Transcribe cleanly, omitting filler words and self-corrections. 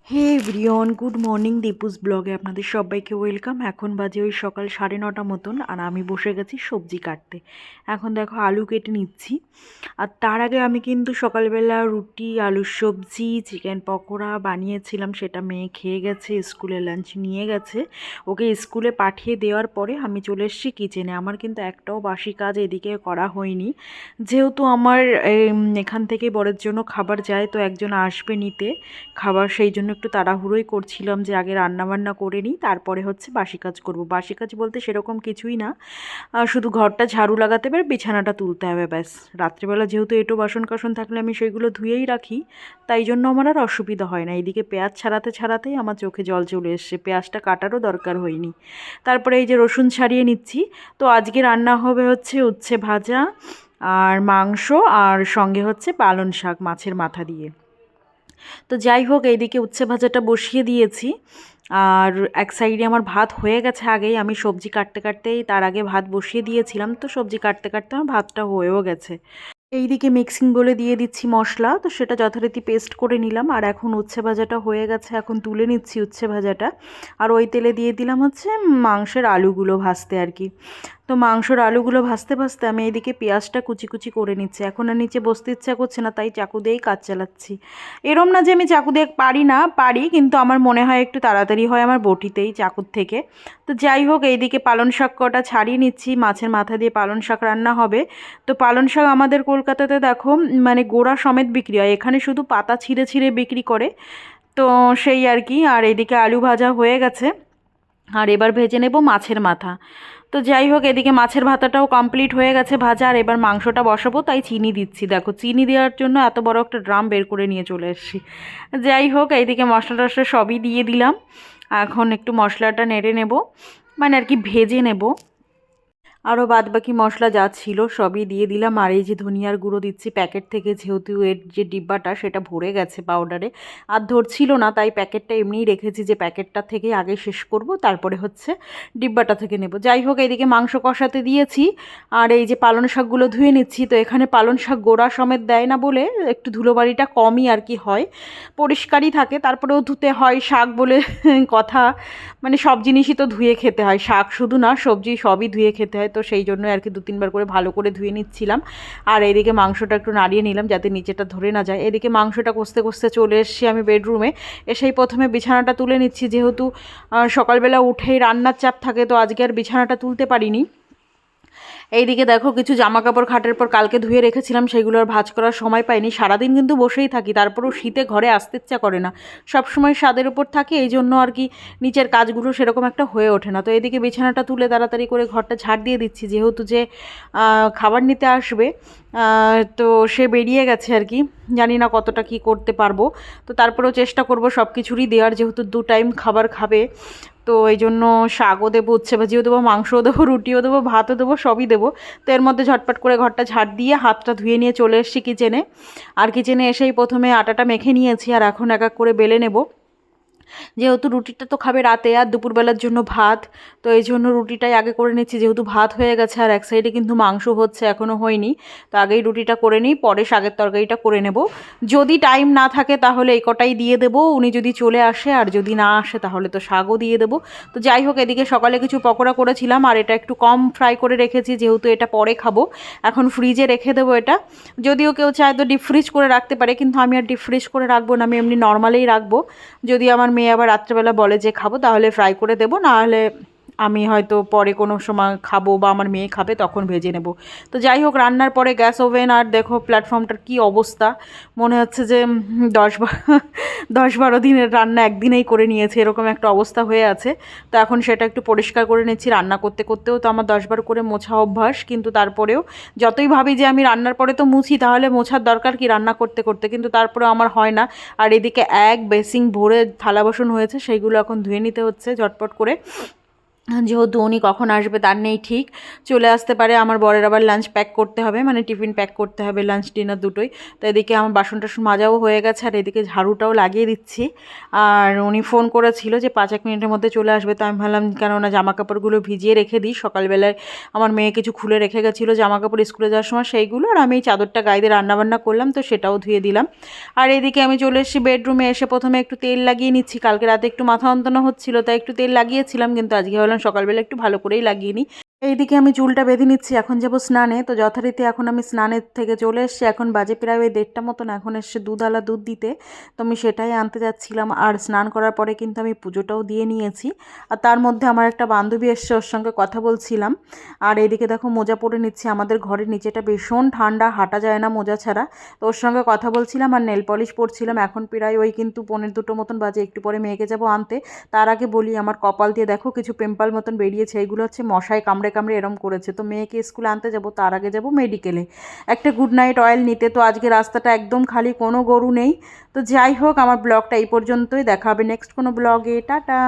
হে everyone, good morning. দীপুস ব্লগে আপনাদের সবাইকে ওয়েলকাম। এখন বাজে ওই সকাল 9:30 মতন, আর আমি বসে গেছি সবজি কাটতে। এখন দেখো আলু কেটে নিচ্ছি। আর তার আগে আমি কিন্তু সকালবেলা রুটি, আলুর সবজি, চিকেন পকোড়া বানিয়েছিলাম। সেটা মেয়ে খেয়ে গেছে, স্কুলে লাঞ্চ নিয়ে গেছে। ওকে স্কুলে পাঠিয়ে দেওয়ার পরে আমি চলে এসেছি কিচেনে। আমার কিন্তু একটাও বাসি কাজ এদিকে করা হয়নি, যেহেতু আমার এখান থেকে বরের জন্য খাবার যায়, তো একজন আসবে নিতে খাবার, সেই জন্য একটু তাড়াহুড়োই করছিলাম যে আগে রান্নাবান্না করে নিই, তারপরে হচ্ছে বাসি কাজ করব। বাসি কাজ বলতে সেরকম কিছুই না, শুধু ঘরটা ঝাড়ু লাগাতে হবে, বিছানাটা তুলতে হবে, ব্যাস। রাত্রিবেলা যেহেতু এঁটো বাসন কাসন থাকলে আমি সেগুলো ধুয়েই রাখি, তাই জন্য আমার আর অসুবিধা হয় না। এইদিকে পেঁয়াজ ছাড়াতে ছাড়াতেই আমার চোখে জল চলে এসছে, পেঁয়াজটা কাটারও দরকার হয়নি। তারপরে এই যে রসুন ছাড়িয়ে নিচ্ছি। তো আজকে রান্না হবে হচ্ছে উচ্ছে ভাজা আর মাংস, আর সঙ্গে হচ্ছে পালং শাক মাছের মাথা দিয়ে। তো যাই হোক, এইদিকে উচ্ছে ভাজাটা বসিয়ে দিয়েছি। আর এক সাইডে আমার ভাত হয়ে গেছে আগেই, আমি সবজি কাটতে কাটতেই তার আগে ভাত বসিয়ে দিয়েছিলাম। তো সবজি কাটতে কাটতে আমার ভাতটা হয়েও গেছে। এইদিকে মিক্সিং বলে দিয়ে দিচ্ছি মশলা, তো সেটা যথারীতি পেস্ট করে নিলাম। আর এখন উচ্ছে ভাজাটা হয়ে গেছে, এখন তুলে নিচ্ছি উচ্ছে ভাজাটা। আর ওই তেলে দিয়ে দিলাম হচ্ছে মাংসের আলুগুলো ভাজতে আর কি। তো মাংসর আলুগুলো ভাজতে ভাজতে আমি এইদিকে পেঁয়াজটা কুচি কুচি করে নিচ্ছি। এখন আর নিচে বসতে ইচ্ছা করছে না, তাই চাকু দিয়েই কাজ চালাচ্ছি। এরম না যে আমি চাকু দিয়ে পারি না, পারি, কিন্তু আমার মনে হয় একটু তাড়াতাড়ি হয় আমার বটিতেই চাকুর থেকে। তো যাই হোক, এইদিকে পালং শাক কটা ছাড়িয়ে নিচ্ছি, মাছের মাথা দিয়ে পালং শাক রান্না হবে। তো পালং শাক আমাদের কলকাতাতে দেখো মানে গোড়া সমেত বিক্রি হয়, এখানে শুধু পাতা ছিঁড়ে ছিঁড়ে বিক্রি করে। তো সেই আর কি। আর এদিকে আলু ভাজা হয়ে গেছে, আর এবার ভেজে নেব মাছের মাথা। তো যাই হোক, এদিকে মাছের ভাতাটাও কমপ্লিট হয়ে গেছে ভাজা, আর এবার মাংসটা বসাবো, তাই চিনি দিচ্ছি। দেখো, চিনি দেওয়ার জন্য এত বড় একটা ড্রাম বের করে নিয়ে চলে এসেছি। যাই হোক, এইদিকে মশলা টশলা সবই দিয়ে দিলাম। এখন একটু মশলাটা নেড়ে নেব, মানে আর কি ভেজে নেব। আরও বাদবাকি মশলা যা ছিল সবই দিয়ে দিলাম। আর এই যে ধনিয়ার গুঁড়ো দিচ্ছি প্যাকেট থেকে, যেহেতু এর যে ডিব্বাটা সেটা ভরে গেছে পাউডারে, আর ধরছিল না, তাই প্যাকেটটা এমনিই রেখেছি যে প্যাকেটটা থেকে আগে শেষ করব, তারপরে হচ্ছে ডিব্বাটা থেকে নেব। যাই হোক, এইদিকে মাংস কষাতে দিয়েছি, আর এই যে পালং শাকগুলো ধুয়ে নিচ্ছি। তো এখানে পালং শাক গোড়া সমেত দেয় না বলে একটু ধুলোবাড়িটা কমই আর কি হয়, পরিষ্কারই থাকে, তারপরেও ধুতে হয়, শাক বলে কথা। মানে সব জিনিসই তো ধুয়ে খেতে হয়, শাক শুধু না, সবজি সবই ধুয়ে খেতে হয়। তো সেই জন্য আর কি 2-3 বার করে ভালো করে ধুয়ে নিচ্ছিলাম। আর এদিকে মাংসটা একটু নাড়িয়ে নিলাম যাতে নিচেটা ধরে না যায়। এদিকে মাংসটা কষতে কষতে চলে এসেছি আমি বেডরুমে। এসেই প্রথমে বিছানাটা তুলে নিচ্ছি, যেহেতু সকালবেলা উঠেই রান্নার চাপ থাকে, তো আজকে আর বিছানাটা তুলতে পারিনি। এইদিকে দেখো, কিছু জামা কাপড় খাটের পর কালকে ধুয়ে রেখেছিলাম, সেগুলো আর ভাঁজ করার সময় পাইনি। সারাদিন কিন্তু বসেই থাকি, তারপরেও শীতে ঘরে আসতে ইচ্ছা করে না, সবসময় ছাদের উপর থাকি, এই জন্য আর কি নিচের কাজগুলো সেরকম একটা হয়ে ওঠে না। তো এদিকে বিছানাটা তুলে তাড়াতাড়ি করে ঘরটা ঝাড় দিয়ে দিচ্ছি, যেহেতু যে খাবার নিতে আসবে, তো সে বেরিয়ে গেছে আর কি। জানি না কতটা কি করতে পারবো, তো তারপরেও চেষ্টা করব সব কিছুরই দেওয়ার, যেহেতু 2 টাইম খাবার খাবে। তো এই জন্য শাকও দেবো, উচ্ছে ভাজিও দেবো, মাংসও দেবো, রুটিও দেবো, ভাতও দেবো, সবই দেবো। তো এর মধ্যে ঝটপট করে ঘরটা ঝাড় দিয়ে হাতটা ধুয়ে নিয়ে চলে এসেছি কিচেনে। আর কিচেনে এসেই প্রথমে আটাটা মেখে নিয়েছি, আর এখন এক এক করে বেলে নেব। যেহেতু রুটিটা তো খাবে রাতে, আর দুপুরবেলার জন্য ভাত, তো এই জন্য রুটিটাই আগে করে নিচ্ছি, যেহেতু ভাত হয়ে গেছে। আর এক সাইডে কিন্তু মাংস হচ্ছে, এখনও হয়নি, তো আগেই রুটিটা করে নিই, পরে শাকের তরকারিটা করে নেব। যদি টাইম না থাকে তাহলে এই কটাই দিয়ে দেবো, উনি যদি চলে আসে, আর যদি না আসে তাহলে তো শাকও দিয়ে দেবো। তো যাই হোক, এদিকে সকালে কিছু পকোড়া করেছিলাম, আর এটা একটু কম ফ্রাই করে রেখেছি, যেহেতু এটা পরে খাবো। এখন ফ্রিজে রেখে দেবো এটা। যদিও কেউ চায় তো ডিপ ফ্রিজ করে রাখতে পারে, কিন্তু আমি আর ডিপ ফ্রিজ করে রাখবো না, আমি এমনি নর্মালেই রাখবো। যদি আমার মেয়ে আবার রাত্রেবেলা বলে যে খাবো, তাহলে ফ্রাই করে দেবো, নাহলে আমি হয়তো পরে কোনো সময় খাবো বা আমার মেয়ে খাবে তখন ভেজে নেব। তো যাই হোক, রান্নার পরে গ্যাস ওভেন আর দেখো প্ল্যাটফর্মটার কী অবস্থা, মনে হচ্ছে যে 10-12 দিনের রান্না একদিনেই করে নিয়েছে, এরকম একটা অবস্থা হয়ে আছে। তো এখন সেটা একটু পরিষ্কার করে নিচ্ছি। রান্না করতে করতেও তো আমার 10 বার করে মোছা অভ্যাস, কিন্তু তারপরেও যতই ভাবি যে আমি রান্নার পরে তো মুছি, তাহলে মোছার দরকার কি রান্না করতে করতে, কিন্তু তারপরেও আমার হয় না। আর এদিকে এক বেসিং ভরে থালা বাসন হয়েছে, সেইগুলো এখন ধুয়ে নিতে হচ্ছে ঝটপট করে। যেহেতু উনি কখন আসবে তার নেই ঠিক, চলে আসতে পারে। আমার বরের আবার লাঞ্চ প্যাক করতে হবে, মানে টিফিন প্যাক করতে হবে, লাঞ্চ ডিনার দুটোই। তো এদিকে আমার বাসন টাসন মাজাও হয়ে গেছে, আর এদিকে ঝাড়ুটাও লাগিয়ে দিচ্ছি। আর উনি ফোন করেছিল যে 5-1 মিনিটের মধ্যে চলে আসবে। তো আমি ভাবলাম কেননা জামা কাপড়গুলো ভিজিয়ে রেখে দিই, সকালবেলায় আমার মেয়ে কিছু খুলে রেখে গেছিলো জামা কাপড় স্কুলে যাওয়ার সময় সেইগুলো, আর আমি এই চাদরটা গায়ে দিয়ে রান্নাবান্না করলাম, তো সেটাও ধুয়ে দিলাম। আর এদিকে আমি চলে এসেছি বেডরুমে, এসে প্রথমে একটু তেল লাগিয়ে নিচ্ছি। কালকে রাতে একটু মাথা যন্ত্রণা হচ্ছিলো তাই একটু তেল লাগিয়েছিলাম, কিন্তু আজকে ভাবলাম সকালবেলা একটু ভালো করেই লাগিয়ে নিই। এইদিকে আমি চুলটা বেঁধে নিচ্ছি, এখন যাব স্নানে। তো যথারীতি এখন আমি স্নানের থেকে চলে এসেছি, এখন বাজে প্রায় ওই 1:30 মতন। এখন এসছে দুধওয়ালা দুধ দিতে, তো আমি সেটাই আনতে যাচ্ছিলাম। আর স্নান করার পরে কিন্তু আমি পুজোটাও দিয়ে নিয়েছি। আর তার মধ্যে আমার একটা বান্ধবী এসছে, ওর সঙ্গে কথা বলছিলাম। আর এইদিকে দেখো মোজা পরে নিচ্ছি, আমাদের ঘরের নিচেটা ভীষণ ঠান্ডা, হাঁটা যায় না মোজা ছাড়া। তো ওর সঙ্গে কথা বলছিলাম আর নেল পলিশ পরছিলাম। এখন প্রায় ওই কিন্তু 1:45 মতন বাজে, একটু পরে মেয়েকে যাবো আনতে। তার আগে বলি, আমার কপাল দিয়ে দেখো কিছু পিম্পল মতন বেরিয়েছে, এইগুলো হচ্ছে মশায় কামড়ে কামড়ে এরম করেছে। তো মেয়েকে স্কুলে আনতে যাব, তার আগে যাব মেডিকেলে একটা গুড নাইট অয়েল নিতে। তো আজকে রাস্তাটা একদম খালি, কোনো গরু নেই। তো যাই হোক, আমার ব্লগটা এই পর্যন্তই, দেখা হবে নেক্সট কোনো ব্লগে। টাটা।